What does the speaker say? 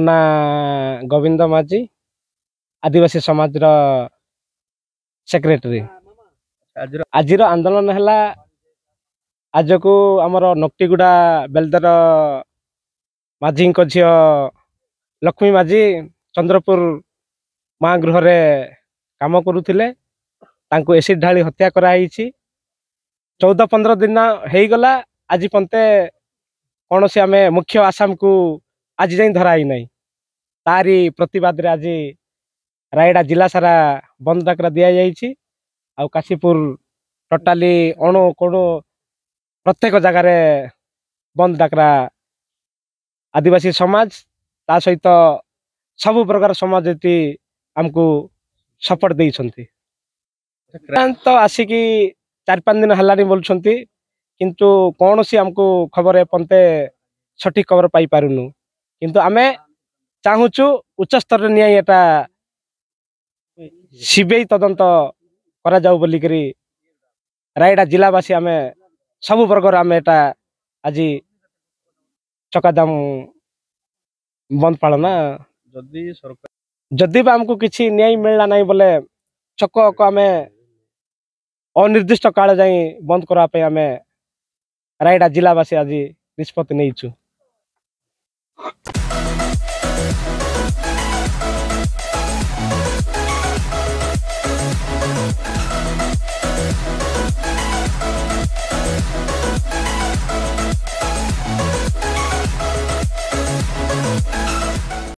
ନା ଗୋବିନ୍ଦ ମାଝୀ ଆଦିବାସୀ ସମାଜର ସେକ୍ରେଟାରୀ। ଆଜିର ଆନ୍ଦୋଳନ ହେଲା ଆଜକୁ ଆମର ନକ୍ଟିଗୁଡ଼ା ବେଲଦର ମାଝୀଙ୍କ ଝିଅ ଲକ୍ଷ୍ମୀ ମାଝୀ ଚନ୍ଦ୍ରପୁର ମା ଗୃହରେ କାମ କରୁଥିଲେ। ତାଙ୍କୁ ଏସିଡ୍ ଢାଳି ହତ୍ୟା କରାଯାଇଛି। 14-15 ଦିନ ହେଇଗଲା ଆଜି ପନ୍ତେ କୌଣସି ଆମେ ମୁଖ୍ୟ ଆସାମକୁ ଆଜି ଯାଇ ଧରା ହେଇନାହିଁ। ତାରି ପ୍ରତିବାଦରେ ଆଜି ରାୟଗଡ଼ା ଜିଲ୍ଲା ସାରା ବନ୍ଦ ଡାକରା ଦିଆଯାଇଛି। ଆଉ କାଶୀପୁର ଟୋଟାଲି ଅଣୁ କୋଣୁ ପ୍ରତ୍ୟେକ ଜାଗାରେ ବନ୍ଦ ଡାକରା ଆଦିବାସୀ ସମାଜ ତା ସହିତ ସବୁ ପ୍ରକାର ସମାଜ ଏଠି ଆମକୁ ସପୋର୍ଟ ଦେଇଛନ୍ତି। ତ ଆସିକି 4-5 ଦିନ ହେଲାଣି ବୋଲୁଛନ୍ତି, କିନ୍ତୁ କୌଣସି ଆମକୁ ଖବର ଏପନ୍ତେ ସଠିକ ଖବର ପାଇପାରୁନୁ। କିନ୍ତୁ ଆମେ ଚାହୁଁଛୁ ଉଚ୍ଚ ସ୍ତରରେ ନିଆଇ ଏଟା ସିବିଆଇ ତଦନ୍ତ କରାଯାଉ ବୋଲିକରି ରାୟଗଡ଼ା ଜିଲ୍ଲାବାସୀ ଆମେ ସବୁ ବର୍ଗର ଆମେ ଏଟା ଆଜି ଚକାଦାମ ବନ୍ଦ ପାଳନା। ଯଦି ବା ଆମକୁ କିଛି ନ୍ୟାୟ ମିଳିଲା ନାହିଁ ବୋଲେ ଛକ ଆମେ ଅନିର୍ଦ୍ଦିଷ୍ଟ କାଳ ଯାଇ ବନ୍ଦ କରିବା ପାଇଁ ଆମେ ରାୟଗଡ଼ା ଜିଲ୍ଲାବାସୀ ଆଜି ନିଷ୍ପତ୍ତି ନେଇଛୁ।